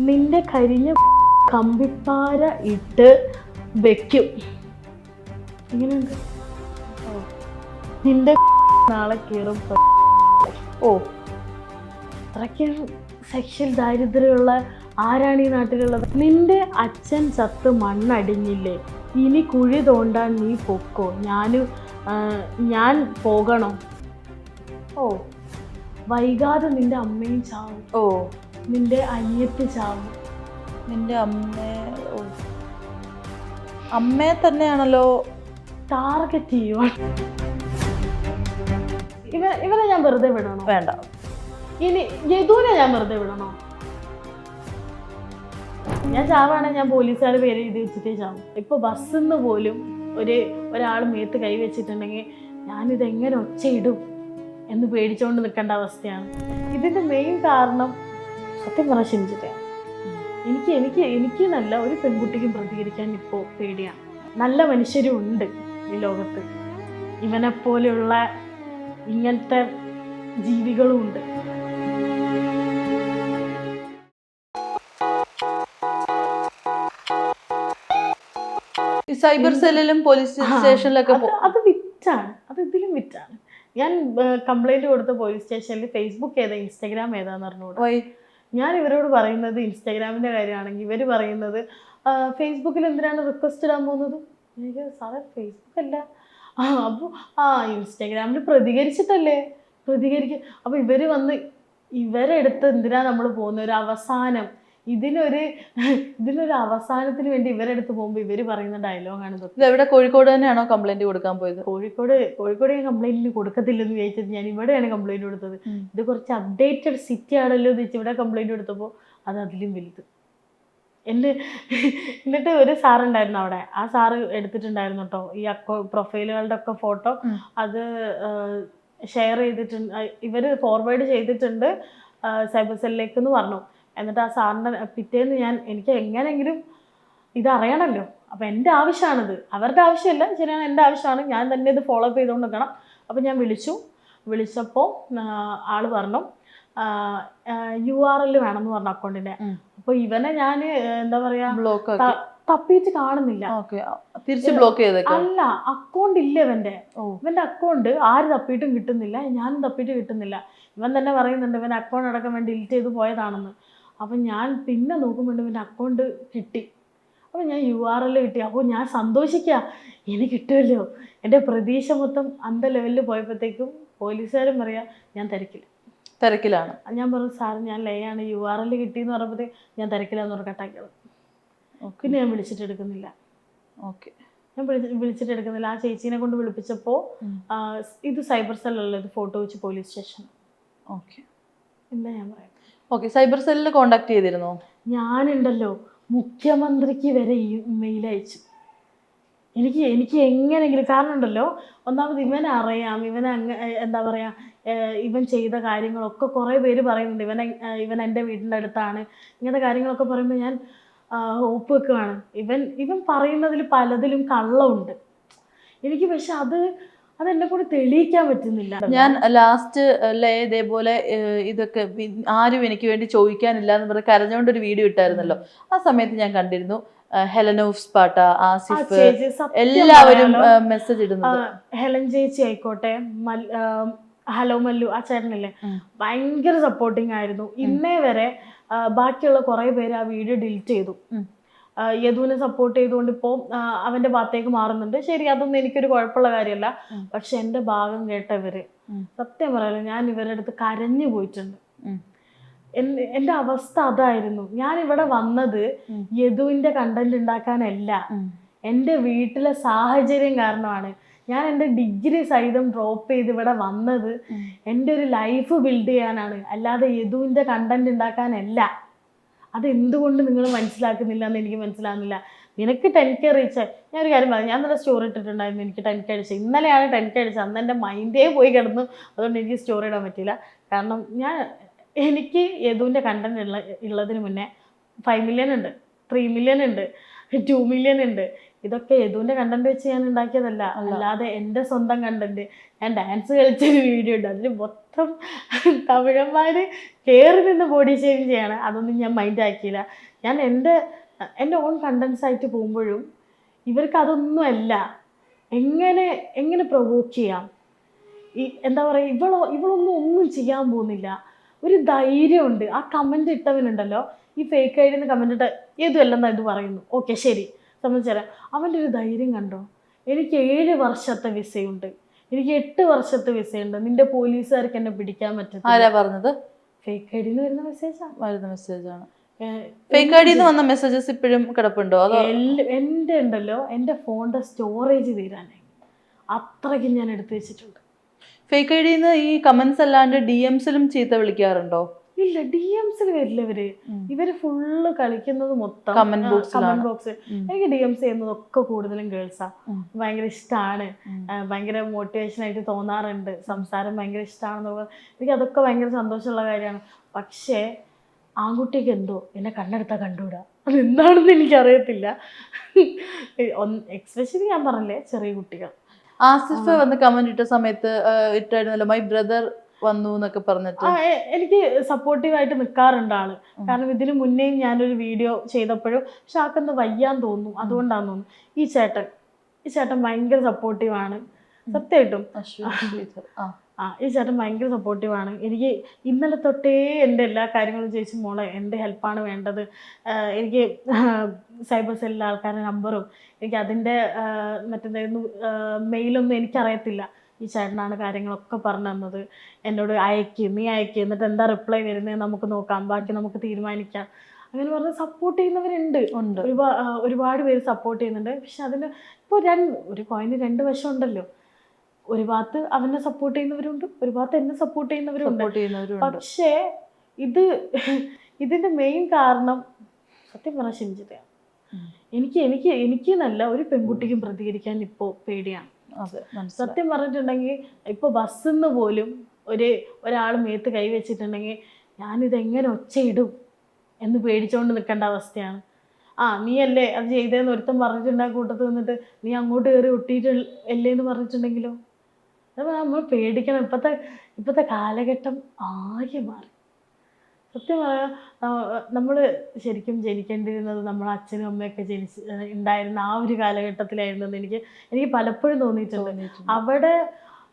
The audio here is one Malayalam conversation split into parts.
നിന്റെ കരിഞ്ഞ കമ്പിപ്പാര ഇട്ട് വെക്കും. ഇങ്ങനെയുണ്ട്. നിന്റെ നാളെ കീറും. ഓ, അത്രയ്ക്ക് സെക്ഷൽ ദാരിദ്ര്യമുള്ള ആരാണ് ഈ നാട്ടിലുള്ളത്? നിന്റെ അച്ഛൻ ചത്ത് മണ്ണടിഞ്ഞില്ലേ, ഇനി കുഴി തോണ്ടാൻ നീ പൊക്കോ, ഞാൻ പോകണോ? ഓ, വൈകാതെ നിന്റെ അമ്മയും ചാവും. ഓ, നിന്റെ അനിയത്തി ചാവും. നിന്റെ അമ്മയെ തന്നെയാണല്ലോ ടാർഗറ്റ് ചെയ്യുവാൻ. ഇവനെ ഞാൻ വെറുതെ വിടണോ? വേണ്ട. ഇനി യദുവിനെ ഞാൻ വെറുതെ വിടണോ? ഞാൻ ചാവാണെങ്കിൽ ഞാൻ പോലീസുകാരുടെ പേര് എഴുതി വെച്ചിട്ടേ ചാവും. ഇപ്പൊ ബസ്സിന്ന് പോലും ഒരാൾ മേത്ത് കൈ വെച്ചിട്ടുണ്ടെങ്കിൽ ഞാനിതെങ്ങനെ ഒച്ചയിടും എന്ന് പേടിച്ചുകൊണ്ട് നിൽക്കേണ്ട അവസ്ഥയാണ്. ഇതിന്റെ മെയിൻ കാരണം സത്യം പറഞ്ഞാൽ ഷിംജിത്തെയാണ്. എനിക്ക് നല്ല ഒരു പെൺകുട്ടിക്കും പ്രതികരിക്കാൻ ഇപ്പോൾ പേടിയാണ്. നല്ല മനുഷ്യരും ഉണ്ട് ഈ ലോകത്ത്, ഇവനെപ്പോലെയുള്ള ഇങ്ങനത്തെ ജീവികളും ഉണ്ട്. ഈ സൈബർ സെല്ലിലും പോലീസ് സ്റ്റേഷനിലൊക്കെ അത് വിറ്റാണ്, അത് ഇതിലും വിറ്റാണ്. ഞാൻ കംപ്ലൈന്റ് കൊടുത്ത പോലീസ് സ്റ്റേഷനിൽ ഫേസ്ബുക്ക് ഏതാ ഇൻസ്റ്റാഗ്രാം ഏതാന്ന് പറഞ്ഞുകൂടാ. ഞാൻ ഇവരോട് പറയുന്നത് ഇൻസ്റ്റാഗ്രാമിന്റെ കാര്യമാണെങ്കിൽ ഇവർ പറയുന്നത് ഫേസ്ബുക്കിൽ എന്തിനാണ് റിക്വസ്റ്റ് ഇടാൻ പോകുന്നത്? എനിക്ക് സാറേ ഫേസ്ബുക്ക് അല്ല, അപ്പോൾ ഇൻസ്റ്റാഗ്രാമിൽ പ്രതികരിച്ചിട്ടല്ലേ പ്രതികരിക്കുക. അപ്പോൾ ഇവരെടുത്ത് എന്തിനാ നമ്മൾ പോകുന്ന ഒരു അവസാനം, ഇതിനൊരു അവസാനത്തിന് വേണ്ടി ഇവരെടുത്ത് പോകുമ്പോൾ ഇവർ പറയുന്ന ഡയലോഗാണ് ഇതൊക്കെ. എവിടെ? കോഴിക്കോട് തന്നെയാണോ കംപ്ലൈന്റ് കൊടുക്കാൻ പോയത്? കോഴിക്കോട് ഞാൻ കംപ്ലൈന്റിന് കൊടുക്കത്തില്ലെന്ന് വിചാരിച്ചത് ഞാൻ ഇവിടെയാണ് കംപ്ലൈന്റ് കൊടുത്തത്. ഇത് കുറച്ച് അപ്ഡേറ്റഡ് സിറ്റി ആണല്ലോ എന്ന് വെച്ച് ഇവിടെ കംപ്ലൈന്റ് കൊടുത്തപ്പോൾ അത് അതിലും വലുത്. എന്നിട്ട് ഒരു സാറുണ്ടായിരുന്നു അവിടെ, ആ സാറ് എടുത്തിട്ടുണ്ടായിരുന്നു കേട്ടോ ഈ പ്രൊഫൈലുകളുടെ ഒക്കെ ഫോട്ടോ. അത് ഷെയർ ചെയ്തിട്ടുണ്ട്, ഇവർ ഫോർവേഡ് ചെയ്തിട്ടുണ്ട് സൈബർ സെല്ലിലേക്ക് എന്ന് പറഞ്ഞു. എന്നിട്ട് ആ സാറിൻ്റെ പിറ്റേന്ന് എനിക്ക് എങ്ങനെയെങ്കിലും ഇതറിയണമല്ലോ, അപ്പം എൻ്റെ ആവശ്യമാണിത്, അവരുടെ ആവശ്യമല്ല, ശരിയാണ്, എൻ്റെ ആവശ്യമാണ്, ഞാൻ തന്നെ ഇത് ഫോളോ അപ്പ് ചെയ്തുകൊണ്ട് നിൽക്കണം. അപ്പം ഞാൻ വിളിച്ചപ്പോൾ ആള് പറഞ്ഞു URL വേണമെന്ന് പറഞ്ഞു അക്കൗണ്ടിൻ്റെ. അപ്പോൾ ഇവനെ ഞാൻ എന്താ പറയാ തപ്പിയിട്ട് കാണുന്നില്ല. തിരിച്ച് ബ്ലോക്ക് ചെയ്തേക്ക. അല്ല, അക്കൗണ്ട് ഇല്ല ഇവന്റെ അക്കൗണ്ട് ആര് തപ്പിയിട്ടും കിട്ടുന്നില്ല, ഞാനും തപ്പിയിട്ട് കിട്ടുന്നില്ല. ഇവൻ തന്നെ പറയുന്നുണ്ട് ഇവൻ അക്കൗണ്ട് അടക്കം വേണ്ടി ഡിലീറ്റ് ചെയ്ത് പോയതാണെന്ന്. അപ്പം ഞാൻ പിന്നെ നോക്കുമ്പോണ്ട് ഇവൻ്റെ അക്കൗണ്ട് കിട്ടി. അപ്പോൾ ഞാൻ URL കിട്ടി. അപ്പോൾ ഞാൻ സന്തോഷിക്കുക, എനിക്ക് കിട്ടുമല്ലോ. എൻ്റെ പ്രതീക്ഷ മൊത്തം അന്ത ലെവലിൽ പോയപ്പോഴത്തേക്കും പോലീസുകാരും പറയാം ഞാൻ തിരക്കിലാണ്. ഞാൻ പറഞ്ഞു സാർ ഞാൻ ലേയാണ്, URL കിട്ടിയെന്ന് പറഞ്ഞപ്പോഴത്തേക്ക് ഞാൻ തിരക്കിലാന്ന് പറഞ്ഞ കട്ടാക്കിയത്. പിന്നെ ഞാൻ വിളിച്ചിട്ടെടുക്കുന്നില്ല. ആ ചേച്ചീനെ കൊണ്ട് വിളിപ്പിച്ചപ്പോൾ ഇത് സൈബർ സെല്ലല്ല, ഇത് ഫോട്ടോ വെച്ച് പോലീസ് സ്റ്റേഷൻ. എന്താ ഞാൻ പറയാം. സൈബർ സെല്ലിൽ കോണ്ടാക്ട് ചെയ്തിരുന്നോ? ഞാനുണ്ടല്ലോ മുഖ്യമന്ത്രിക്ക് വരെ മെയിൽ അയച്ചു. എനിക്ക് എങ്ങനെയെങ്കിലും, കാരണം ഉണ്ടല്ലോ ഒന്നാമത് ഇവനെ അറിയാം, എന്താ പറയുക, ഇവൻ ചെയ്ത കാര്യങ്ങളൊക്കെ കുറേ പേര് പറയുന്നുണ്ട്. ഇവൻ എൻ്റെ വീടിൻ്റെ അടുത്താണ്, ഇങ്ങനത്തെ കാര്യങ്ങളൊക്കെ പറയുമ്പോൾ ഞാൻ ഹോപ്പ് വെക്കുകയാണ്. ഇവൻ പറയുന്നതിൽ പലതിലും കള്ളമുണ്ട് എനിക്ക്. പക്ഷെ അതെന്നെ കൂടി തെളിയിക്കാൻ പറ്റുന്നില്ല. ഞാൻ ലാസ്റ്റ് ഇതേപോലെ ഇതൊക്കെ ആരും എനിക്ക് വേണ്ടി ചോദിക്കാനില്ല എന്ന് പറഞ്ഞ് കരഞ്ഞുകൊണ്ടൊരു വീഡിയോ ഇട്ടായിരുന്നല്ലോ. ആ സമയത്ത് ഞാൻ കണ്ടിരുന്നു ഹെലനോഫ് സ്പാട്ട, ആസിഫ്, എല്ലാവരും മെസ്സേജ് ഇടുന്നത്. ഹെലൻ ചേച്ചി ആയിക്കോട്ടെ, ഹലോ മല്ലു ആ ചേട്ടനല്ലേ, ഭയങ്കര സപ്പോർട്ടിങ് ആയിരുന്നു. ഇന്നേ വരെ ബാക്കിയുള്ള കുറേ പേര് ആ വീഡിയോ ഡിലീറ്റ് ചെയ്തു. യദുവിനെ സപ്പോർട്ട് ചെയ്തുകൊണ്ട് ഇപ്പോൾ അവന്റെ ഭാഗത്തേക്ക് മാറുന്നുണ്ട്. ശരി, അതൊന്നും എനിക്കൊരു കുഴപ്പമുള്ള കാര്യമല്ല. പക്ഷെ എൻ്റെ ഭാഗം കേട്ടവര് സത്യം പറയാലോ, ഞാൻ ഇവരുടെ അടുത്ത് കരഞ്ഞു പോയിട്ടുണ്ട്. എൻ്റെ അവസ്ഥ അതായിരുന്നു. ഞാൻ ഇവിടെ വന്നത് യദുവിന്റെ കണ്ടന്റ് ഉണ്ടാക്കാനല്ല, എൻ്റെ വീട്ടിലെ സാഹചര്യം കാരണമാണ്. ഞാൻ എൻ്റെ ഡിഗ്രി സഹിതം ഡ്രോപ്പ് ചെയ്ത് ഇവിടെ വന്നത് എൻ്റെ ഒരു ലൈഫ് ബിൽഡ് ചെയ്യാനാണ്, അല്ലാതെ യദുവിന്റെ കണ്ടന്റ് ഉണ്ടാക്കാനല്ല. അതെന്തുകൊണ്ട് നിങ്ങൾ മനസ്സിലാക്കുന്നില്ല എന്ന് എനിക്ക് മനസ്സിലാകുന്നില്ല. നിനക്ക് 10K റീച്ച്, ഞാനൊരു കാര്യം പറയാം, ഞാൻ നല്ല സ്റ്റോറി ഇട്ടിട്ടുണ്ടായിരുന്നു എനിക്ക് 10K അടിച്ചത്. ഇന്നലെയാണ് 10K അടിച്ചത്. അന്ന് എൻ്റെ മൈൻഡേ പോയി കിടന്നു. അതുകൊണ്ട് എനിക്ക് സ്റ്റോറി ഇടാൻ പറ്റില്ല. കാരണം എനിക്ക് യദുവിൻ്റെ കണ്ടന്റ് ഉള്ളതിന് മുന്നേ 5 മില്യൺ ഉണ്ട്, 3 മില്യൺ ഉണ്ട്, 2 മില്യൺ ഉണ്ട്. ഇതൊക്കെ യദുവിന്റെ കണ്ടന്റ് വെച്ച് ഞാൻ ഉണ്ടാക്കിയതല്ല, അല്ലാതെ എൻ്റെ സ്വന്തം കണ്ടന്റ്. ഞാൻ ഡാൻസ് കളിച്ചൊരു വീഡിയോ ഉണ്ട്, അതിന് മൊത്തം തമിഴന്മാര് കയറി നിന്ന് ബോഡി ഷേവിങ് ചെയ്യാണ്. അതൊന്നും ഞാൻ മൈൻഡ് ആക്കിയില്ല. ഞാൻ എൻ്റെ ഓൺ കണ്ടന്റ്സ് ആയിട്ട് പോകുമ്പോഴും ഇവർക്ക് അതൊന്നുമല്ല, എങ്ങനെ പ്രൊവോക്ക് ചെയ്യാം, എന്താ പറയുക, ഇവളൊന്നും ചെയ്യാൻ പോകുന്നില്ല, ഒരു ധൈര്യമുണ്ട്. ആ കമന്റ് ഇട്ടവനുണ്ടല്ലോ, ഈ ഫേക്ക് ഐ ഡിന്ന് കമന്റ് ഇട്ട ഏതുമല്ലെന്നാ ഇത് പറയുന്നു, ഓക്കെ ശരി സംബന്ധിച്ചുതരാം. അവൻ്റെ ഒരു ധൈര്യം കണ്ടോ. എനിക്ക് 7 വർഷത്തെ വിസയുണ്ട്, എനിക്ക് 8 വർഷത്തെ വിസയുണ്ട്, നിന്റെ പോലീസുകാർക്ക് എന്നെ പിടിക്കാൻ പറ്റും. ആരാ പറഞ്ഞത്? ഫേക്ക് ഐ ഡിന്ന് വരുന്ന മെസ്സേജാണ്. ഫേക്ക് ഐ ഡിന്ന് വന്ന മെസ്സേജസ് ഇപ്പോഴും കിടപ്പുണ്ടോ? അതോ എൻ്റെ ഉണ്ടല്ലോ, എൻ്റെ ഫോണിന്റെ സ്റ്റോറേജ് തീരാനായി, അത്രയ്ക്ക് ഞാൻ എടുത്തു വെച്ചിട്ടുണ്ട്. ഫേക്ക് ഐ ഡിന്ന് ഈ കമന്റ്സ് അല്ലാണ്ട് DMസിലും ചീത്ത വിളിക്കാറുണ്ടോ? ഇല്ല, DMസിൽ വരില്ല ഇവര് ഫുള്ള് കളിക്കുന്നത് മൊത്തം കമന്റ് ബോക്സ്. എനിക്ക് DMs ചെയ്യുന്നതൊക്കെ കൂടുതലും ഗേൾസാ. ഭയങ്കര ഇഷ്ടമാണ്, ഭയങ്കര മോട്ടിവേഷൻ ആയിട്ട് തോന്നാറുണ്ട്, സംസാരം ഭയങ്കര ഇഷ്ടമാണെന്ന്. എനിക്ക് അതൊക്കെ ഭയങ്കര സന്തോഷമുള്ള കാര്യമാണ്. പക്ഷേ ആൺകുട്ടിക്ക് എന്തോ എന്നെ കണ്ണെടുത്താൽ കണ്ടുകൂടാ, അതെന്താണെന്ന് എനിക്കറിയത്തില്ല. എക്സ്പെഷ്യലി ഞാൻ പറഞ്ഞില്ലേ, ചെറിയ കുട്ടികൾ. ആസിഫ് വന്ന് കമന്റ് ഇട്ട സമയത്ത് ഇട്ടായിരുന്നല്ലോ, മൈ ബ്രദർ വന്നു എന്നൊക്കെ പറഞ്ഞിട്ട്. എനിക്ക് സപ്പോർട്ടീവായിട്ട് നിൽക്കാറുണ്ട് ആള്. കാരണം ഇതിന് മുന്നേയും ഞാനൊരു വീഡിയോ ചെയ്തപ്പോഴും പക്ഷെ ആൾക്കെന്ത് വയ്യാൻ തോന്നുന്നു, അതുകൊണ്ടാന്ന് തോന്നുന്നു. ഈ ചേട്ടൻ ഭയങ്കര സപ്പോർട്ടീവാണ്, സത്യമായിട്ടും. ഈ ചേട്ടൻ ഭയങ്കര സപ്പോർട്ടീവാണ്. എനിക്ക് ഇന്നലെ തൊട്ടേ എൻ്റെ എല്ലാ കാര്യങ്ങളും ചോദിച്ചു, മോളെ എൻ്റെ ഹെൽപ്പാണ് വേണ്ടത്, എനിക്ക് സൈബർ സെല്ലിലെ ആൾക്കാരുടെ നമ്പറും എനിക്ക് അതിൻ്റെ മറ്റേതായിരുന്നു മെയിലൊന്നും എനിക്കറിയത്തില്ല. ഈ ചേട്ടനാണ് കാര്യങ്ങളൊക്കെ പറഞ്ഞു തന്നത്. എന്നോട് നീ അയക്ക്, എന്നിട്ട് എന്താ റിപ്ലൈ വരുന്നത് നമുക്ക് നോക്കാം, ബാക്കി നമുക്ക് തീരുമാനിക്കാം, അങ്ങനെ പറഞ്ഞ് സപ്പോർട്ട് ചെയ്യുന്നവരുണ്ട്. ഒരുപാട് പേര് സപ്പോർട്ട് ചെയ്യുന്നുണ്ട്. പക്ഷെ അതിന് ഇപ്പോൾ ഒരു കോയിന് 2 വശം ഉണ്ടല്ലോ. ഒരു ഭാഗത്ത് അവനെ സപ്പോർട്ട് ചെയ്യുന്നവരുണ്ട്, ഒരു ഭാഗത്ത് എന്നെ സപ്പോർട്ട് ചെയ്യുന്നവരുണ്ട്. പക്ഷേ ഇതിന്റെ മെയിൻ കാരണം സത്യം പറഞ്ഞാൽ ഷിംജിതയാണ്. എനിക്ക് നല്ല ഒരു പെൺകുട്ടിക്കും പ്രതികരിക്കാൻ ഇപ്പോൾ പേടിയാണ്. സത്യം പറഞ്ഞിട്ടുണ്ടെങ്കിൽ ഇപ്പോൾ ബസ്സിന്ന് പോലും ഒരാൾ മേത്ത് കൈവച്ചിട്ടുണ്ടെങ്കിൽ ഞാനിതെങ്ങനെ ഒച്ചയിടും എന്ന് പേടിച്ചുകൊണ്ട് നിൽക്കേണ്ട അവസ്ഥയാണ്. നീയല്ലേ അത് ചെയ്തതെന്ന് ഒരുത്തം പറഞ്ഞിട്ടുണ്ടെങ്കിൽ കൂട്ടത്ത് നിന്നിട്ട് നീ അങ്ങോട്ട് കയറി ഒട്ടിയിട്ടല്ലേ എന്ന് പറഞ്ഞിട്ടുണ്ടെങ്കിലോ, അതുപോലെ നമ്മൾ പേടിക്കണം. ഇപ്പോഴത്തെ കാലഘട്ടം ആകെ മാറി. സത്യം പറയാം, നമ്മൾ ശരിക്കും ജനിക്കേണ്ടിയിരുന്നത് നമ്മളെ അച്ഛനും അമ്മയൊക്കെ ഉണ്ടായിരുന്ന ആ ഒരു കാലഘട്ടത്തിലായിരുന്നെന്ന് എനിക്ക് പലപ്പോഴും തോന്നിയിട്ടുണ്ട്.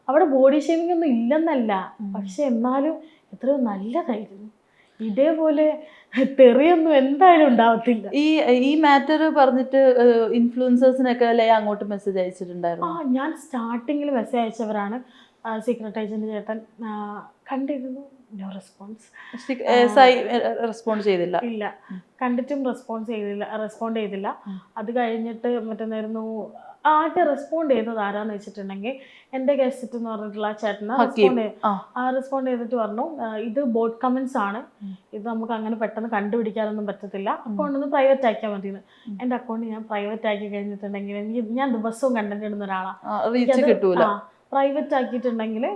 അവിടെ ബോഡി ഷേവിംഗ് ഒന്നും ഇല്ലെന്നല്ല, പക്ഷെ എന്നാലും എത്രയോ നല്ലതായിരുന്നു. ഇതേപോലെ തെറിയൊന്നും എന്തായാലും ഉണ്ടാവത്തില്ല. ഈ മാറ്റർ പറഞ്ഞിട്ട് ഇൻഫ്ലുവൻസേഴ്സിനൊക്കെ അങ്ങോട്ട് മെസ്സേജ് അയച്ചിട്ടുണ്ടായിരുന്നു. ഞാൻ സ്റ്റാർട്ടിങ്ങിൽ മെസ്സേജ് അയച്ചവരാണ്. സീക്രട്ട് ഏജന്റ് ചേട്ടൻ കണ്ടിരുന്നു, നോ റെസ്പോൺസ്. റെസ്പോണ്ട് ചെയ്തില്ല. ഇല്ല, കണ്ടിട്ടും റെസ്പോണ്ട് ചെയ്തില്ല. അത് കഴിഞ്ഞിട്ട് മറ്റൊന്നായിരുന്നു ആദ്യം റെസ്പോണ്ട് ചെയ്തത് ആരാന്ന് വെച്ചിട്ടുണ്ടെങ്കിൽ എൻ്റെ ഗസ്റ്റ് എന്ന് പറഞ്ഞിട്ടുള്ള ആ ചേട്ടന് റെസ്പോണ്ട് ചെയ്തിട്ട് പറഞ്ഞു, ഇത് ബോട്ട് കമന്റ്സ് ആണ്, ഇത് നമുക്ക് അങ്ങനെ പെട്ടെന്ന് കണ്ടുപിടിക്കാനൊന്നും പറ്റത്തില്ല, അക്കൗണ്ട് ഒന്ന് പ്രൈവറ്റ് ആക്കിയാൽ മതിയെന്ന്. എൻ്റെ അക്കൗണ്ട് ഞാൻ പ്രൈവറ്റ് ആക്കി കഴിഞ്ഞിട്ടുണ്ടെങ്കിൽ ഞാൻ ദിവസവും കണ്ടന്റ് ഇടുന്ന ഒരാളാണ്. പ്രൈവറ്റ് ആക്കിയിട്ടുണ്ടെങ്കിൽ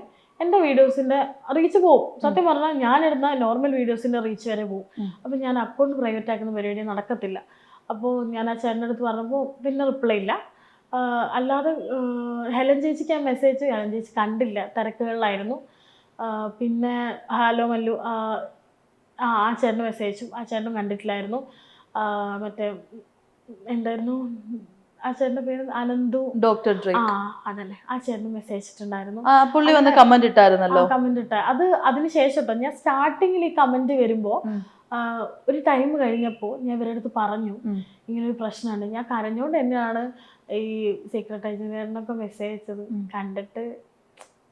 എൻ്റെ വീഡിയോസിൻ്റെ റീച്ച് പോവും. സത്യം പറഞ്ഞാൽ ഞാനിടുന്ന നോർമൽ വീഡിയോസിൻ്റെ റീച്ച് വരെ പോവും. അപ്പം ഞാൻ അക്കൗണ്ട് പ്രൈവറ്റ് ആക്കുന്ന പരിപാടി നടക്കത്തില്ല. അപ്പോൾ ഞാൻ ആ ചേട്ടൻ്റെ അടുത്ത് പറഞ്ഞപ്പോൾ പിന്നെ റിപ്ലൈ ഇല്ല. അല്ലാതെ ഹെലൻ ചേച്ചിക്ക് ഞാൻ മെസ്സേജ് ഹെലൻ ചേച്ചി കണ്ടില്ല, തിരക്കുകളിലായിരുന്നു. പിന്നെ ഹലോ മല്ലു ആ ചേട്ടന് മെസ്സേജ് അയച്ചു, ആ ചേട്ടനും കണ്ടിട്ടില്ലായിരുന്നു. മറ്റേ എന്തായിരുന്നു ആ ചേട്ടൻ്റെ പേര്, അനന്തു ഡോക്ടർ ഡ്രേക്ക്. അതല്ലേ, ആ ചേട്ടന് മെസ്സേജ് ഇട്ടിട്ടുണ്ടായിരുന്നു. പുള്ളി വന്ന് കമന്റ് ഇട്ടായിരുന്നല്ലോ. കമന്റ് ഇട്ട അതിന് ശേഷം ഞാൻ സ്റ്റാർട്ടിങ്ങിൽ ഈ കമന്റ് വരുമ്പോൾ ഒരു ടൈം കഴിഞ്ഞപ്പോൾ ഞാൻ ഇവരുടെ അടുത്ത് പറഞ്ഞു ഇങ്ങനൊരു പ്രശ്നമുണ്ട്. ഞാൻ കരഞ്ഞുകൊണ്ട് തന്നെയാണ് ഈ സീക്രട്ട് ഏജന്റിനൊക്കെ മെസ്സേജ് അയച്ചത്. കണ്ടിട്ട്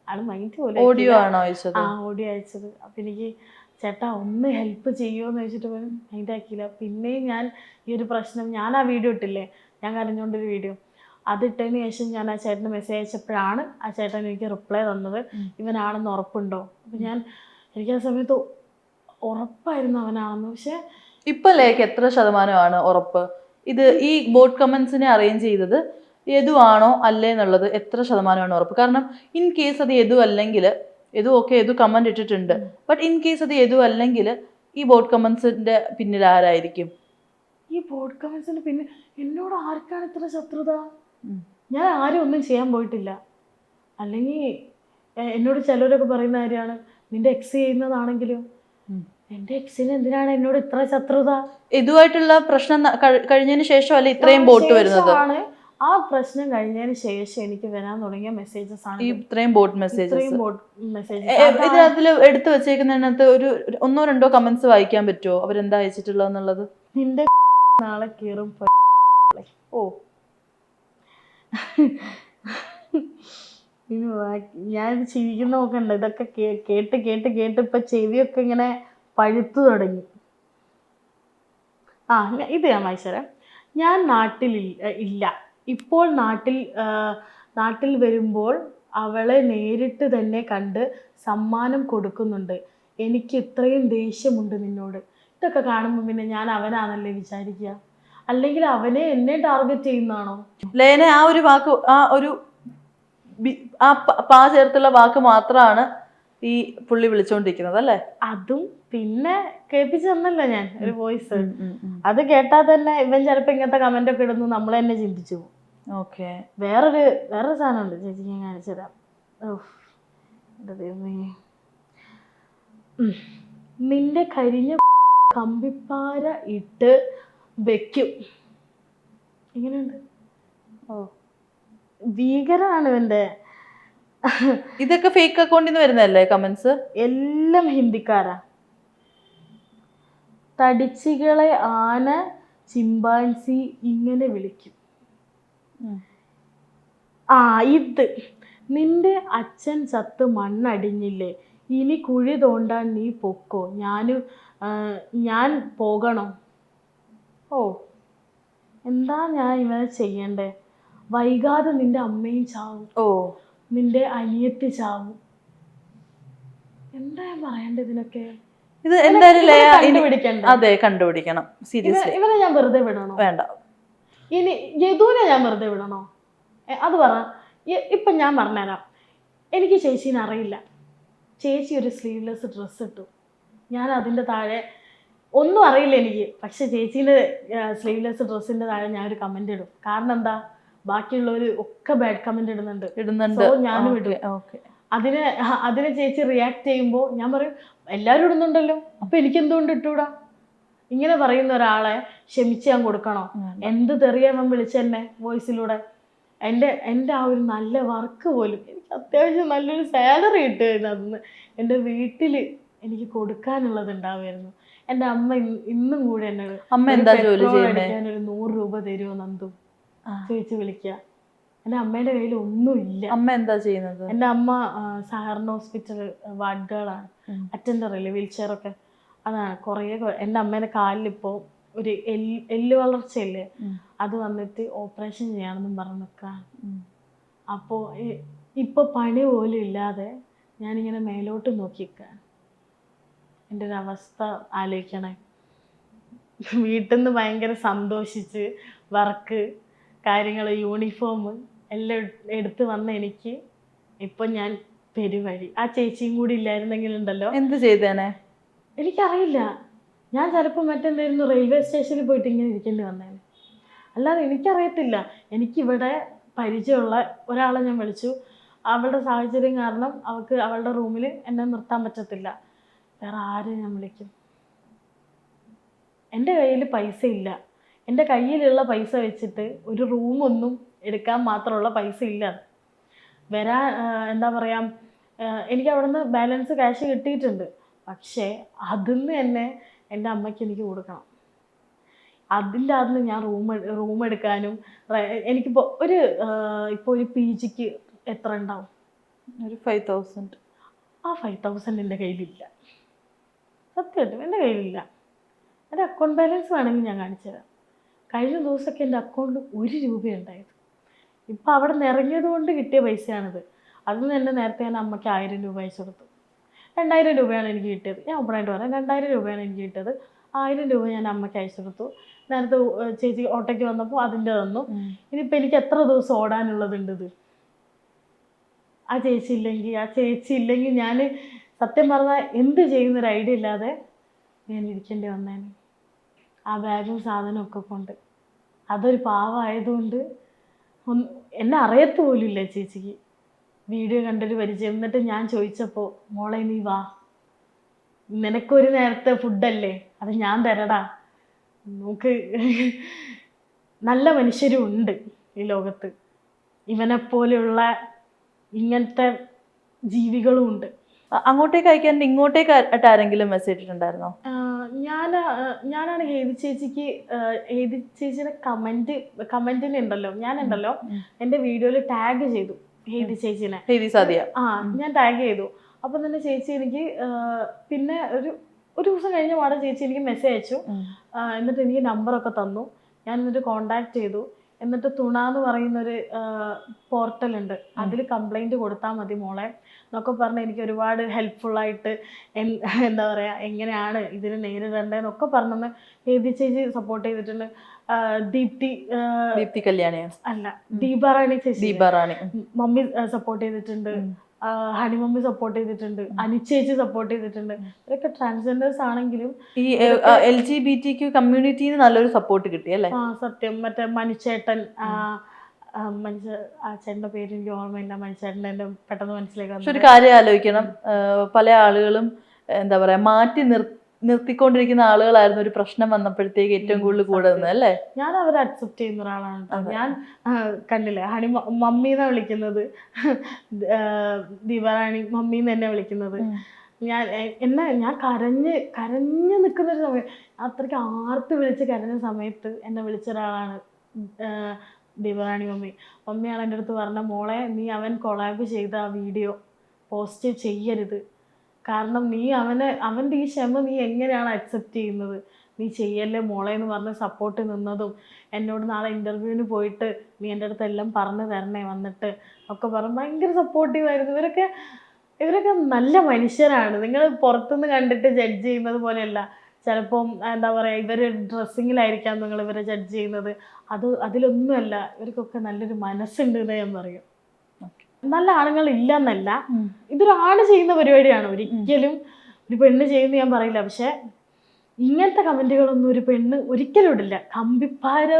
ആള് മൈൻഡ് പോലെ ഓഡിയോ ആണോ അയച്ചത്? ഓഡിയോ അയച്ചത്. അപ്പം എനിക്ക് ചേട്ടാ ഒന്ന് ഹെൽപ്പ് ചെയ്യുമോയെന്ന് ചോദിച്ചിട്ട് പോലും മൈൻഡ് ആക്കിയില്ല. പിന്നെയും ഞാൻ ഈ ഒരു പ്രശ്നം ഞാൻ ആ വീഡിയോ ഇട്ടില്ലേ, ഞാൻ കരഞ്ഞുകൊണ്ടൊരു വീഡിയോ, അതിട്ടതിന് ശേഷം ഞാൻ ആ ചേട്ടന് മെസ്സേജ് അയച്ചപ്പോഴാണ് ആ ചേട്ടൻ എനിക്ക് റിപ്ലൈ തന്നത്, ഇവനാണെന്ന് ഉറപ്പുണ്ടോ. അപ്പം എനിക്ക് ആ സമയത്ത് ഉറപ്പായിരുന്നു അവനാണെന്ന്. പക്ഷെ ഇപ്പൊ എത്ര ശതമാനമാണ് ഉറപ്പ്? ഇത് ഈ ബോട്ട് കമന്റ്സിനെ അറേഞ്ച് ചെയ്തത് യദു ആണോ അല്ലേ എന്നുള്ളത് എത്ര ശതമാനമാണ് ഉറപ്പ്? കാരണം ഇൻ കേസ് അത് യദു അല്ലെങ്കിൽ യദു കമന്റ് ഇട്ടിട്ടുണ്ട്, ബട്ട് ഇൻ കേസ് അത് യദു അല്ലെങ്കിൽ ഈ ബോട്ട് കമന്റ്സിന്റെ പിന്നിൽ ആരായിരിക്കും? ഈ ബോഡ് കമൻസിന് പിന്നെ എന്നോട് ആർക്കാണ് ഇത്ര ശത്രുത? ഞാൻ ആരും ഒന്നും ചെയ്യാൻ പോയിട്ടില്ല. അല്ലെങ്കിൽ എന്നോട് ചിലരൊക്കെ പറയുന്ന കാര്യമാണ്, നിന്റെ എക്സ് ചെയ്യുന്നതാണെങ്കിലും എൻ്റെ എക്സിന് എന്തിനാണ് എന്നോട് ഇത്ര ശത്രുത? ഇതുമായിട്ടുള്ള പ്രശ്നം കഴിഞ്ഞതിന് ശേഷമല്ല ഇത്രയും ബോട്ട് വരുന്നത്. ആ പ്രശ്നം കഴിഞ്ഞതിന് ശേഷം എനിക്ക് വരാൻ തുടങ്ങിയ മെസ്സേജസ് ആണ് ഇത്രയും ബോട്ട് മെസ്സേജസ്. ഇതിൽ എടുത്തു വെച്ചേക്കുന്നതിനകത്ത് ഒരു 1-2 കമന്റ്സ് വായിക്കാൻ പറ്റുമോ, അവരെന്താ അയച്ചിട്ടുള്ളതെന്നുള്ളത്? നിന്റെ നാളെ കീറും. ഓ, ഞാൻ ചിരിക്കുന്ന നോക്കണ്ട. ഇതൊക്കെ കേട്ട് കേട്ട് കേട്ട് ഇപ്പൊ ചെവിയൊക്കെ ഇങ്ങനെ പഴുത്തു തുടങ്ങി. ഇത് ഞാൻ വായിച്ചുതരാം. ഞാൻ നാട്ടിൽ ഇല്ല ഇപ്പോൾ. നാട്ടിൽ വരുമ്പോൾ അവളെ നേരിട്ട് തന്നെ കണ്ട് സമ്മാനം കൊടുക്കുന്നുണ്ട്. എനിക്ക് ഇത്രയും ദേഷ്യമുണ്ട് നിന്നോട്. ഇതൊക്കെ കാണുമ്പോൾ പിന്നെ ഞാൻ അവനാണല്ലേ വിചാരിക്കുക, അല്ലെങ്കിൽ അവനെ എന്നെ ടാർഗറ്റ് ചെയ്യുന്നതാണോ? ലേന ആ ഒരു വാക്ക്, ആ ഒരു പാ ചേർത്തുള്ള വാക്ക് മാത്രമാണ് ഈ പുള്ളി വിളിച്ചോണ്ടിരിക്കുന്നത് അല്ലേ? അതും പിന്നെ കേൾപ്പിച്ചു തന്നല്ലോ ഞാൻ ഒരു വോയിസ്. അത് കേട്ടാൽ തന്നെ ഇവൻ ചിലപ്പോ ഇങ്ങനത്തെ കമന്റ് ഒക്കെ ഇടുന്നു നമ്മൾ തന്നെ ചിന്തിച്ചു പോകും. ഓക്കെ, വേറൊരു സാധനമുണ്ട് ചേച്ചി, ഞാൻ കാണിച്ചു തരാം. നിന്റെ കരിഞ്ഞ കമ്പിപ്പാര ഇട്ട് വെക്കും. എങ്ങനെയുണ്ട്? ഭീകരമാണ് ഇവന്റെ. ഇതൊക്കെ ഫേക്ക് അക്കൗണ്ടിൽ നിന്ന് വരുന്നതല്ലേ കമന്റ്സ്? എല്ലാം ഹിന്ദിക്കാരാ. തടിച്ചികളെ ആന, ചിമ്പാൻസി ഇങ്ങനെ വിളിക്കും. ഇത് നിന്റെ അച്ഛൻ ചത്ത് മണ്ണടിഞ്ഞില്ലേ, ഇനി കുഴി തോണ്ടാൻ നീ പൊക്കോ, ഞാൻ പോകണോ? ഓ, എന്താ ഞാൻ ഇവനെ ചെയ്യണ്ടേ? വൈകാതെ നിന്റെ അമ്മയും ചാവും. ഓ, നിന്റെ അനിയത്തി ചാവും. എന്താ ഞാൻ പറയണ്ടേ ഇതിനൊക്കെ? ഇത് എന്തായാലും കണ്ടുപിടിക്കണ്ട. അതെ, കണ്ടുപിടിക്കണം. സീരിയസ്ലി ഇവനെ ഞാൻ വെറുതെ വിടണോ? വേണ്ട. ഇനി യദുവിനെ ഞാൻ വെറുതെ വിടണോ? അത് പറ. ഇപ്പൊ ഞാൻ പറഞ്ഞുതരാം. എനിക്ക് ചേച്ചീനെ അറിയില്ല. ചേച്ചി ഒരു സ്ലീവ്ലെസ് ഡ്രസ്സ് ഇട്ടു, ഞാൻ അതിൻ്റെ താഴെ ഒന്നും അറിയില്ല എനിക്ക്, പക്ഷെ ചേച്ചീൻ്റെ സ്ലീവ്ലെസ് ഡ്രസ്സിൻ്റെ താഴെ ഞാൻ ഒരു കമന്റ് ഇടും. കാരണം എന്താ, ബാക്കിയുള്ളവർ ഒക്കെ ബാഡ് കമന്റ് ഇടുന്നുണ്ട്. സോ ഞാനും ഇടും. അതിനെ ചേച്ചി റിയാക്ട് ചെയ്യുമ്പോൾ ഞാൻ പറയും, എല്ലാവരും ഇടുന്നുണ്ടല്ലോ, അപ്പൊ എനിക്ക് എന്തുകൊണ്ട് ഇട്ടൂടാ? ഇങ്ങനെ പറയുന്ന ഒരാളെ ക്ഷമിച്ച് ഞാൻ കൊടുക്കണോ? എന്ത് തെറിയാൻ വിളിച്ചെന്നെ വോയിസിലൂടെ. എൻ്റെ ആ ഒരു നല്ല വർക്ക് പോലും, എനിക്ക് അത്യാവശ്യം നല്ലൊരു സാലറി കിട്ടുമായിരുന്നു. അതിന് എൻ്റെ വീട്ടിൽ എനിക്ക് കൊടുക്കാനുള്ളത് ഉണ്ടാവുമായിരുന്നു. എൻ്റെ അമ്മ ഇന്നും കൂടെ എന്നോട് അടിക്കാൻ ഒരു 100 രൂപ തരുമോ നന്ദു ചോദിച്ച് വിളിക്കുക. എൻ്റെ അമ്മേൻ്റെ കയ്യിൽ ഒന്നുമില്ല. അമ്മ എന്താ ചെയ്യുന്നത്? എൻ്റെ അമ്മ സഹകരണ ഹോസ്പിറ്റൽ വാർഡ് ഗേളാണ്, അറ്റൻഡറില്ലേ, വീൽ ചെയറൊക്കെ. അതാണ് കുറേ. എൻ്റെ അമ്മേൻ്റെ കാലിലിപ്പോൾ ഒരു എല്ല് വളർച്ചയില്ലേ, അത് വന്നിട്ട് ഓപ്പറേഷൻ ചെയ്യണമെന്നും പറഞ്ഞ് നിൽക്കാൻ. അപ്പോൾ ഇപ്പോൾ പണി പോലും ഇല്ലാതെ ഞാനിങ്ങനെ മേലോട്ട് നോക്കിക്കാൻ. എൻ്റെ ഒരു അവസ്ഥ ആലോചിക്കണേ. വീട്ടിൽ നിന്ന് ഭയങ്കര സന്തോഷിച്ച് വർക്ക് കാര്യങ്ങൾ, യൂണിഫോം എല്ലാം എടുത്ത് വന്ന എനിക്ക് ഇപ്പം ഞാൻ പെരുവഴി. ആ ചേച്ചിയും കൂടി ഇല്ലായിരുന്നെങ്കിലുണ്ടല്ലോ എന്ത് ചെയ്തേനെ എനിക്കറിയില്ല. ഞാൻ ചിലപ്പോൾ മറ്റെന്തായിരുന്നു റെയിൽവേ സ്റ്റേഷനിൽ പോയിട്ട് ഇങ്ങനെ ഇരിക്കേണ്ടി വന്നേനെ. അല്ലാതെ എനിക്കറിയത്തില്ല. എനിക്കിവിടെ പരിചയമുള്ള ഒരാളെ ഞാൻ വിളിച്ചു. അവളുടെ സാഹചര്യം കാരണം അവൾക്ക് അവളുടെ റൂമിൽ എന്നെ നിർത്താൻ പറ്റത്തില്ല. വേറെ ആരെ ഞാൻ വിളിക്കും? എൻ്റെ കയ്യിൽ പൈസ ഇല്ല. എൻ്റെ കയ്യിലുള്ള പൈസ വെച്ചിട്ട് ഒരു റൂമൊന്നും എടുക്കാൻ മാത്രമുള്ള പൈസ ഇല്ല. എന്താ പറയുക, എനിക്ക് അവിടെ നിന്ന് ബാലൻസ് ക്യാഷ് കിട്ടിയിട്ടുണ്ട്. പക്ഷേ അതിന്ന് തന്നെ എൻ്റെ അമ്മയ്ക്ക് എനിക്ക് കൊടുക്കണം. അതിൻ്റെ അതിന് ഞാൻ റൂം എടുക്കാനും എനിക്കിപ്പോൾ ഒരു PGക്ക് എത്ര ഉണ്ടാവും? ഒരു 5000. ആ 5000 എൻ്റെ കയ്യിലില്ല. സത്യമായിട്ടും എൻ്റെ കയ്യിലില്ല. എൻ്റെ അക്കൗണ്ട് ബാലൻസ് വേണമെങ്കിൽ ഞാൻ കാണിച്ചു തരാം. കഴിഞ്ഞ ദിവസമൊക്കെ എൻ്റെ അക്കൗണ്ടിൽ 1 രൂപയുണ്ടായത്. ഇപ്പം അവിടെ നിന്ന് ഇറങ്ങിയത് കൊണ്ട് കിട്ടിയ പൈസയാണിത്. അതിൽ തന്നെ നേരത്തെ ഞാൻ അമ്മയ്ക്ക് 1000 രൂപ അയച്ചു കൊടുത്തു. 2000 രൂപയാണ് എനിക്ക് കിട്ടിയത്. ഞാൻ ഓപ്പണായിട്ട് പറയാം, 2000 രൂപയാണ് എനിക്ക് കിട്ടിയത്. 1000 രൂപ ഞാൻ അമ്മയ്ക്ക് അയച്ചു കൊടുത്തു. നേരത്തെ ചേച്ചി ഓട്ടോയ്ക്ക് വന്നപ്പോൾ അതിൻ്റെ തന്നു. ഇനിയിപ്പോൾ എനിക്ക് എത്ര ദിവസം ഓടാനുള്ളതുണ്ട് ഇത്? ആ ചേച്ചി ഇല്ലെങ്കിൽ ഞാൻ സത്യം പറഞ്ഞാൽ എന്ത് ചെയ്യുന്നൊരു ഐഡിയ ഇല്ലാതെ ഞാൻ ഇരിക്കേണ്ടി വന്നേനെ. ആ ബാഗും സാധനമൊക്കെ കൊണ്ട്. അതൊരു പാവമായതുകൊണ്ട് എന്നെ അറിയത്ത് പോലും ഇല്ല ചേച്ചിക്ക്. വീഡിയോ കണ്ടൊരു പരിചയം. എന്നിട്ട് ഞാൻ ചോദിച്ചപ്പോൾ മോളെ നീ വാ, നിനക്കൊരു നേരത്തെ ഫുഡല്ലേ, അത് ഞാൻ തരടാ, നമുക്ക് നല്ല മനുഷ്യരും ഉണ്ട് ഈ ലോകത്ത്, ഇവനെപ്പോലെയുള്ള ഇങ്ങനത്തെ ജീവികളും ഉണ്ട്. അങ്ങോട്ടേക്ക് അയക്കാൻ ഇങ്ങോട്ടേക്ക് ആരെങ്കിലും മെസ്സേജ് ഇട്ടിട്ടുണ്ടായിരുന്നോ? ഞാനാണ് ഹേതി ചേച്ചിക്ക്, ഹേതി ചേച്ചിയുടെ കമന്റിനുണ്ടല്ലോ, ഞാനുണ്ടല്ലോ എൻ്റെ വീഡിയോയിൽ ടാഗ് ചെയ്തു ഹേതി ചേച്ചിനെ. ഞാൻ ടാഗ് ചെയ്തു. അപ്പം തന്നെ ചേച്ചി എനിക്ക് പിന്നെ ഒരു ദിവസം കഴിഞ്ഞ പാടെ ചേച്ചി എനിക്ക് മെസ്സേജ് അയച്ചു. എന്നിട്ട് എനിക്ക് നമ്പറൊക്കെ തന്നു. ഞാൻ എന്നിട്ട് കോണ്ടാക്ട് ചെയ്തു. എന്നിട്ട് തുണ എന്ന് പറയുന്നൊരു പോർട്ടലുണ്ട്, അതിൽ കംപ്ലൈൻറ്റ് കൊടുത്താൽ മതി മോളെ എന്നൊക്കെ പറഞ്ഞ് എനിക്ക് ഒരുപാട് ഹെൽപ്ഫുള്ളായിട്ട് എന്താ പറയുക, എങ്ങനെയാണ് ഇതിന് നേരിടേണ്ടതെന്നൊക്കെ പറഞ്ഞെന്ന് ഹേതി ചേച്ചി സപ്പോർട്ട് ചെയ്തിട്ടുണ്ട്. ദീപ്തി കല്യാണിയോ അല്ല, ദീപാറാണി ചേച്ചി, ദീപാറാണി മമ്മി സപ്പോർട്ട് ചെയ്തിട്ടുണ്ട്, ഹണി മമ്മി സപ്പോർട്ട് ചെയ്തിട്ടുണ്ട്, അനുചേച്ചി സപ്പോർട്ട് ചെയ്തിട്ടുണ്ട്. ഇവരൊക്കെ ട്രാൻസ്ജെൻഡേഴ്സ് ആണെങ്കിലും ഈ LGBTQ കമ്മ്യൂണിറ്റിന്ന് നല്ലൊരു സപ്പോർട്ട് കിട്ടി അല്ലേ? സത്യം. മറ്റേ മനുച്ചേട്ടൻ, ആ ചേട്ടൻ്റെ പേര് എനിക്ക് ഓർമ്മയില്ല, മനുച്ചേട്ടൻ എൻ്റെ പെട്ടെന്ന് മനസ്സിലാക്കാൻ. പക്ഷെ ഒരു കാര്യം ആലോചിക്കണം, പല ആളുകളും എന്താ പറയാ മാറ്റി നിർത്തിക്കൊണ്ടിരിക്കുന്ന ആളുകളായിരുന്നു ഒരു പ്രശ്നം വന്നപ്പോഴത്തേക്ക് ഏറ്റവും കൂടുതൽ കൂടെ നിന്നത് അല്ലേ? ഞാൻ അവരെ അക്സെപ്റ്റ് ചെയ്യുന്ന ഒരാളാണ്. ഞാൻ കണ്ടില്ലേ, ഹണി മമ്മീന്നാ വിളിക്കുന്നത്, ദീപാറാണി മമ്മീന്ന് തന്നെ വിളിക്കുന്നത്. ഞാൻ കരഞ്ഞ് നിൽക്കുന്നൊരു സമയം, അത്രയ്ക്ക് ആർത്ത് വിളിച്ച് കരഞ്ഞ സമയത്ത് എന്നെ വിളിച്ച ഒരാളാണ് ദീപാറാണി മമ്മി. മമ്മിയാണ് എൻ്റെ അടുത്ത് പറഞ്ഞ, മോളെ നീ അവൻ കൊളാബ് ചെയ്ത ആ വീഡിയോ പോസ്റ്റ് ചെയ്യരുത്, കാരണം നീ അവൻ്റെ ഈ ക്ഷമ നീ എങ്ങനെയാണ് അക്സെപ്റ്റ് ചെയ്യുന്നത്, നീ ചെയ്യല്ലേ മോളെ എന്ന് പറഞ്ഞ് സപ്പോർട്ട് നിന്നതും, എന്നോട് നാളെ ഇൻ്റർവ്യൂവിന് പോയിട്ട് നീ എൻ്റെ അടുത്ത് എല്ലാം പറഞ്ഞു തരണേ വന്നിട്ട് ഒക്കെ പറഞ്ഞ് ഭയങ്കര സപ്പോർട്ടീവായിരുന്നു. ഇവരൊക്കെ നല്ല മനുഷ്യരാണ്. നിങ്ങൾ പുറത്തുനിന്ന് കണ്ടിട്ട് ജഡ്ജ് ചെയ്യുന്നത് പോലെയല്ല. ചിലപ്പം എന്താ പറയുക, ഇവർ ഡ്രസ്സിങ്ങിലായിരിക്കാം നിങ്ങൾ ഇവരെ ജഡ്ജ് ചെയ്യുന്നത്, അതിലൊന്നുമല്ല. ഇവർക്കൊക്കെ നല്ലൊരു മനസ്സുണ്ട് എന്ന് ഞാൻ പറയും. നല്ല ആണുങ്ങൾ ഇല്ല എന്നല്ല, ഇതൊരാണ് ചെയ്യുന്ന പരിപാടിയാണ്, ഒരിക്കലും ഒരു പെണ്ണ് ചെയ്യുന്ന ഞാൻ പറയില്ല. പക്ഷെ ഇങ്ങനത്തെ കമൻറ്റുകളൊന്നും ഒരു പെണ്ണ് ഒരിക്കലും ഇടില്ല. കമ്പിപ്പാര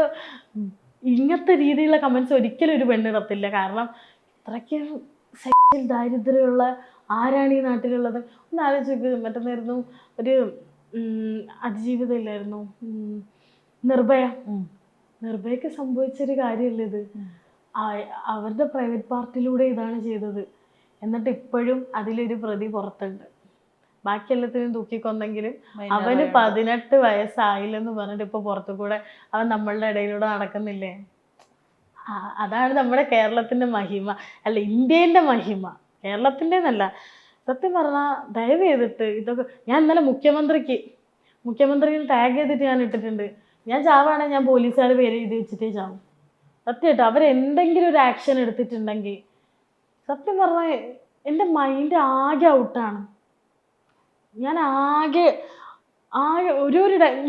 ഇങ്ങനത്തെ രീതിയിലുള്ള കമൻറ്റ്സ് ഒരിക്കലും ഒരു പെണ്ണ് ഇടത്തില്ല. കാരണം ഇത്രയ്ക്ക് ദാരിദ്ര്യമുള്ള ആരാണ് ഈ നാട്ടിലുള്ളത്? ഒന്ന് ആലോചിച്ച്. മറ്റന്നായിരുന്നു ഒരു അതിജീവിതം ഇല്ലായിരുന്നു, നിർഭയക്ക് സംഭവിച്ചൊരു കാര്യമല്ല ഇത്. അവരുടെ പ്രൈവറ്റ് പാർട്ടിലൂടെ ഇതാണ് ചെയ്തത്. എന്നിട്ട് ഇപ്പോഴും അതിലൊരു പ്രതി പുറത്തുണ്ട്. ബാക്കി എല്ലാത്തിനും തൂക്കിക്കൊന്നെങ്കിലും അവന് 18 വയസ്സായില്ലെന്ന് പറഞ്ഞിട്ട് ഇപ്പോൾ പുറത്തു കൂടെ അവൻ നമ്മളുടെ ഇടയിലൂടെ നടക്കുന്നില്ലേ? അതാണ് നമ്മുടെ കേരളത്തിൻ്റെ മഹിമ, അല്ല ഇന്ത്യൻ്റെ മഹിമ, കേരളത്തിൻ്റെ എന്നല്ല. സത്യം പറഞ്ഞാൽ ദയവ് ചെയ്തിട്ട് ഇതൊക്കെ, ഞാൻ ഇന്നലെ മുഖ്യമന്ത്രിയിൽ ടാഗ് ചെയ്തിട്ട് ഞാൻ ഇട്ടിട്ടുണ്ട്, ഞാൻ ചാവാണെങ്കിൽ ഞാൻ പോലീസുകാരുടെ പേര് എഴുതി വെച്ചിട്ടേ ചാവും. സത്യമായിട്ട് അവരെന്തെങ്കിലും ഒരു ആക്ഷൻ എടുത്തിട്ടുണ്ടെങ്കിൽ സത്യം പറഞ്ഞാൽ എൻ്റെ മൈൻഡ് ആകെ ഔട്ടാണ്. ഞാൻ ആകെ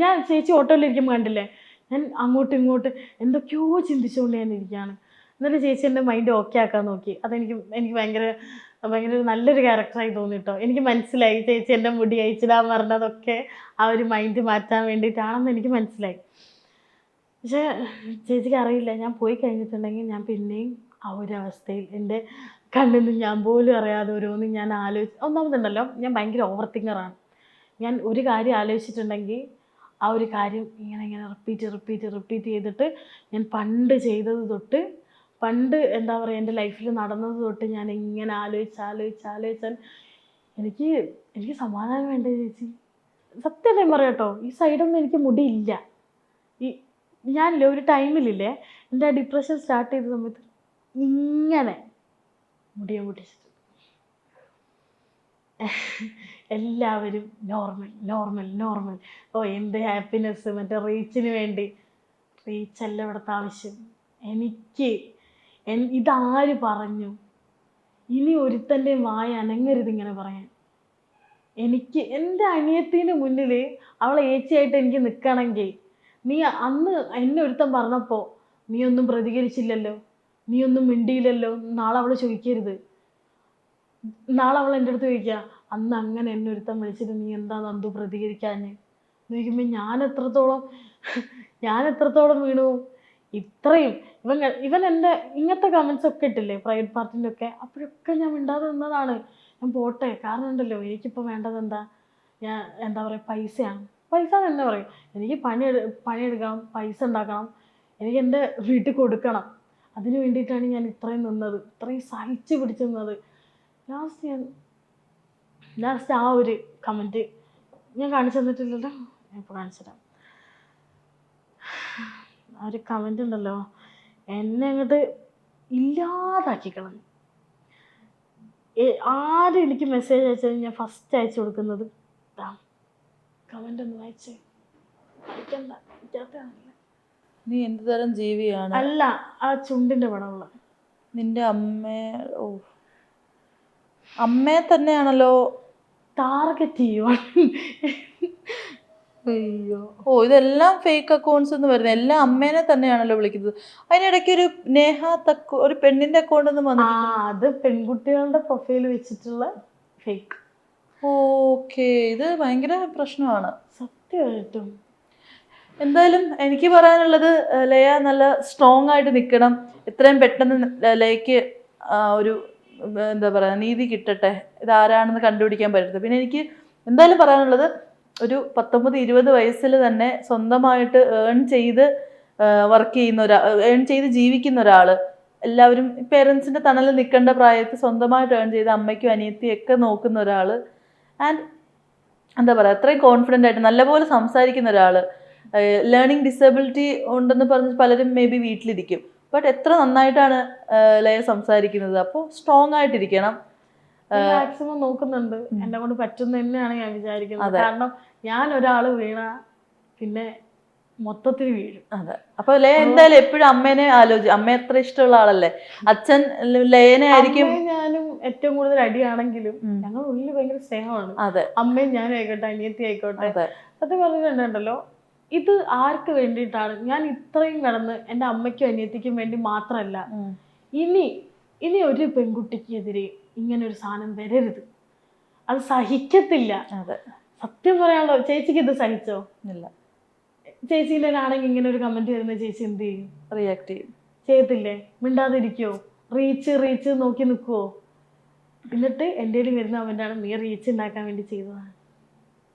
ഞാൻ ചേച്ചി ഓട്ടോയിലിരിക്കുമ്പോൾ കണ്ടില്ലേ, ഞാൻ അങ്ങോട്ടും ഇങ്ങോട്ടും എന്തൊക്കെയോ ചിന്തിച്ചുകൊണ്ട് ഞാൻ ഇരിക്കുകയാണ്. എന്നിട്ട് ചേച്ചി എൻ്റെ മൈൻഡ് ഓക്കെ ആക്കാൻ നോക്കി. എനിക്ക് ഭയങ്കര നല്ലൊരു ക്യാരക്ടറായി തോന്നി കേട്ടോ. എനിക്ക് മനസ്സിലായി ചേച്ചി എൻ്റെ മുടി അയച്ചിടാൻ പറഞ്ഞതൊക്കെ ആ ഒരു മൈൻഡ് മാറ്റാൻ വേണ്ടിയിട്ടാണെന്ന് എനിക്ക് മനസ്സിലായി. പക്ഷേ ചേച്ചിക്ക് അറിയില്ല, ഞാൻ പോയി കഴിഞ്ഞിട്ടുണ്ടെങ്കിൽ ഞാൻ പിന്നെയും ആ ഒരു അവസ്ഥയിൽ എൻ്റെ കണ്ണിൽ നിന്ന് ഞാൻ പോലും അറിയാതെ ഓരോന്നും ഞാൻ ഒന്നാമതുണ്ടല്ലോ, ഞാൻ ഭയങ്കര ഓവർ തിങ്കറാണ്. ഞാൻ ഒരു കാര്യം ആലോചിച്ചിട്ടുണ്ടെങ്കിൽ ആ ഒരു കാര്യം ഇങ്ങനെ റിപ്പീറ്റ് ചെയ്തിട്ട് ഞാൻ പണ്ട് ചെയ്തത് തൊട്ട്, പണ്ട് എന്താ പറയുക എൻ്റെ ലൈഫിൽ നടന്നത് തൊട്ട് ഞാൻ ഇങ്ങനെ ആലോചിച്ചാൽ എനിക്ക് സമാധാനം വേണ്ടേ ചേച്ചി? സത്യം ഞാൻ പറയാം കേട്ടോ, ഈ സൈഡൊന്നും എനിക്ക് മുടിയില്ല. ഞാനില്ലേ ഒരു ടൈമിലില്ലേ എൻ്റെ ഡിപ്രഷൻ സ്റ്റാർട്ട് ചെയ്ത സമയത്ത് ഇങ്ങനെ മുടിയെ പൊട്ടിച്ചിട്ട് എല്ലാവരും നോർമൽ. ഓ എന്ത് ഹാപ്പിനെസ്, മറ്റേ റീച്ചിന് വേണ്ടി. റീച്ചല്ല ഇവിടുത്തെ ആവശ്യം. ഇതാര് പറഞ്ഞു? ഇനി ഒരുത്തൻ്റെ വായ അനങ്ങരുത് ഇങ്ങനെ പറയാൻ. എൻ്റെ അനിയത്തിന് മുന്നിൽ അവളെ ഏച്ചിയായിട്ട് എനിക്ക് നിൽക്കണമെങ്കിൽ, നീ അന്ന് എന്നെ ഒരുത്തൻ പറഞ്ഞപ്പോൾ നീ ഒന്നും പ്രതികരിച്ചില്ലല്ലോ, നീ ഒന്നും മിണ്ടിയില്ലല്ലോ, നാളെ അവൾ ചോദിക്കരുത്. നാളെ അവൾ എൻ്റെ അടുത്ത് ചോദിക്കുക, അന്ന് അങ്ങനെ എന്നെ ഒരുത്തൻ വിളിച്ചിട്ട് നീ എന്താ നന്ദു പ്രതികരിക്കാഞ്ഞ്? നോക്കുമ്പോൾ ഞാൻ എത്രത്തോളം വീണു. ഇത്രയും ഇവൻ എൻ്റെ ഇങ്ങനത്തെ കമൻസ് ഒക്കെ ഇട്ടില്ലേ പ്രൈവറ്റ് പാർട്ടിൻ്റെ ഒക്കെ, അപ്പോഴൊക്കെ ഞാൻ മിണ്ടാതെ നിന്നതാണ്. ഞാൻ പോട്ടെ, കാരണം ഉണ്ടല്ലോ എനിക്കിപ്പോൾ വേണ്ടത് എന്താ, ഞാൻ എന്താ പറയുക, പൈസ തന്നെ പറയും. എനിക്ക് പണിയെടുക്കണം, പൈസ ഉണ്ടാക്കണം, എനിക്ക് എൻ്റെ വീട്ടിൽ കൊടുക്കണം. അതിന് വേണ്ടിയിട്ടാണ് ഞാൻ ഇത്രയും നിന്നത്, ഇത്രയും സഹിച്ച് പിടിച്ച് നിന്നത്. ലാസ്റ്റ് ആ ഒരു കമൻറ്റ് ഞാൻ കാണിച്ചു തന്നിട്ടില്ലല്ലോ, ഞാൻ ഇപ്പോൾ കാണിച്ചു തരാം. ആ ഒരു കമൻ്റ് ഉണ്ടല്ലോ, എന്നെ അങ്ങോട്ട് ഇല്ലാതാക്കി കളഞ്ഞു. ആരും എനിക്ക് മെസ്സേജ് അയച്ചാൽ ഞാൻ ഫസ്റ്റ് അയച്ചു കൊടുക്കുന്നത് കമൻ്റ് ഒന്ന് വായിച്ചേ. വായിക്കണ്ട, നീ എന്ത് തരം ജീവിയാണ്? അല്ല, ആ ചുണ്ടിൻ്റെ പടമുള്ള നിന്റെ അമ്മയെ തന്നെയാണല്ലോ ടാർഗറ്റ് ചെയ്യുവാണ്. അയ്യോ, ഇതെല്ലാം ഫേക്ക് അക്കൗണ്ട്സ് എന്ന് വരുന്നത്, എല്ലാം അമ്മേനെ തന്നെയാണല്ലോ വിളിക്കുന്നത്. അതിനിടയ്ക്ക് ഒരു നേഹ ഒരു പെണ്ണിന്റെ അക്കൗണ്ട് ഒന്നും വന്നിട്ടില്ല. അത് പെൺകുട്ടികളുടെ പ്രൊഫൈൽ വെച്ചിട്ടുള്ള ഫേക്ക്. ഓക്കെ, ഇത് ഭയങ്കര പ്രശ്നമാണ് സത്യമായിട്ടും. എന്തായാലും എനിക്ക് പറയാനുള്ളത്, ലയ നല്ല സ്ട്രോങ് ആയിട്ട് നിൽക്കണം. എത്രയും പെട്ടെന്ന് ലയക്ക് ഒരു എന്താ പറയുക, നീതി കിട്ടട്ടെ. ഇതാരാണെന്ന് കണ്ടുപിടിക്കാൻ പറ്റരുത്. പിന്നെ എനിക്ക് എന്തായാലും പറയാനുള്ളത്, ഒരു 19-20 വയസ്സിൽ തന്നെ സ്വന്തമായിട്ട് ഏൺ ചെയ്ത് ജീവിക്കുന്ന ഒരാൾ, എല്ലാവരും പേരൻസിൻ്റെ തണലിൽ നിൽക്കേണ്ട പ്രായത്തിൽ സ്വന്തമായിട്ട് ഏൺ ചെയ്ത് അമ്മയ്ക്കും അനിയത്തിയൊക്കെ നോക്കുന്ന ഒരാൾ, ആൻഡ് എന്താ പറയുക, അത്രയും കോൺഫിഡൻ്റ് ആയിട്ട് നല്ലപോലെ സംസാരിക്കുന്ന ഒരാൾ. ലേണിംഗ് ഡിസബിലിറ്റി ഉണ്ടെന്ന് പറഞ്ഞ് പലരും മേ ബി വീട്ടിലിരിക്കും, ബട്ട് എത്ര നന്നായിട്ടാണ് ലയ സംസാരിക്കുന്നത്. അപ്പോൾ സ്ട്രോങ് ആയിട്ടിരിക്കണം. മാക്സിമം നോക്കുന്നുണ്ട്, എന്നെ കൊണ്ട് പറ്റുന്ന തന്നെയാണ് ഞാൻ വിചാരിക്കുന്നത്. കാരണം ഞാൻ ഒരാൾ വീണ പിന്നെ മൊത്തത്തിൽ വീഴും. അതെ, അപ്പൊ ലയ എന്തായാലും എപ്പോഴും അമ്മേനെ അമ്മ എത്ര ഇഷ്ടമുള്ള ആളല്ലേ. അച്ഛൻ ലയനെ ആയിരിക്കും. ഞാനും ഏറ്റവും കൂടുതൽ അടിയാണെങ്കിലും ഞങ്ങൾ ഉള്ളിൽ ഭയങ്കര സ്നേഹമാണ്. അതെ, അമ്മയും ഞാനും ആയിക്കോട്ടെ, അനിയത്തി ആയിക്കോട്ടെ. അത് പറഞ്ഞിട്ടുണ്ടല്ലോ, ഇത് ആർക്ക് വേണ്ടിയിട്ടാണ് ഞാൻ ഇത്രയും കടന്ന്, എൻ്റെ അമ്മയ്ക്കും അനിയത്തിക്കും വേണ്ടി മാത്രമല്ല, ഇനി ഒരു പെൺകുട്ടിക്കെതിരെ ഇങ്ങനെ ഒരു സാധനം വരരുത്. അത് സഹിക്കത്തില്ല. സത്യം പറയാനുള്ളൂ. ചേച്ചിക്ക് ഇത് സഹിച്ചോ? ഇല്ല. ചേച്ചീൻ്റെ ആണെങ്കിൽ ഇങ്ങനെ ഒരു കമന്റ് വരുന്ന ചേച്ചി എന്ത് ചെയ്യും? റിയാക്ട് ചെയ്യും. ചെയ്യത്തില്ലേ? മിണ്ടാതിരിക്കോ? റീച്ച് നോക്കി നിൽക്കുവോ? എന്നിട്ട് എൻ്റെ വരുന്ന കമന്റാണ്, നീ റീച്ച് ഉണ്ടാക്കാൻ വേണ്ടി ചെയ്തതാണ്.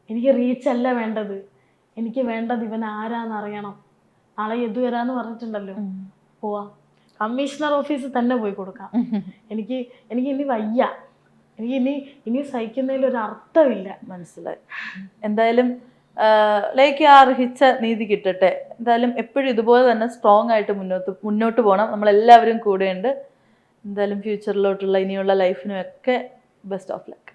എനിക്ക് റീച്ച് അല്ല വേണ്ടത്, എനിക്ക് വേണ്ടത് ഇവൻ ആരാന്ന് അറിയണം. നാളെ എതു വരാന്ന് പറഞ്ഞിട്ടുണ്ടല്ലോ, പോവാ കമ്മീഷണർ ഓഫീസിൽ തന്നെ പോയി കൊടുക്കാം. എനിക്ക് ഇനി വയ്യ, എനിക്ക് ഇനി സഹിക്കുന്നതിൽ ഒരു അർത്ഥമില്ല. മനസ്സിലായി. എന്തായാലും ലൈക്ക് അർഹിച്ച നീതി കിട്ടട്ടെ. എന്തായാലും എപ്പോഴും ഇതുപോലെ തന്നെ സ്ട്രോങ് ആയിട്ട് മുന്നോട്ട് പോകണം. നമ്മളെല്ലാവരും കൂടെയുണ്ട്. എന്തായാലും ഫ്യൂച്ചറിലോട്ടുള്ള ഇനിയുള്ള ലൈഫിനും ഒക്കെ ബെസ്റ്റ് ഓഫ് ലക്ക്.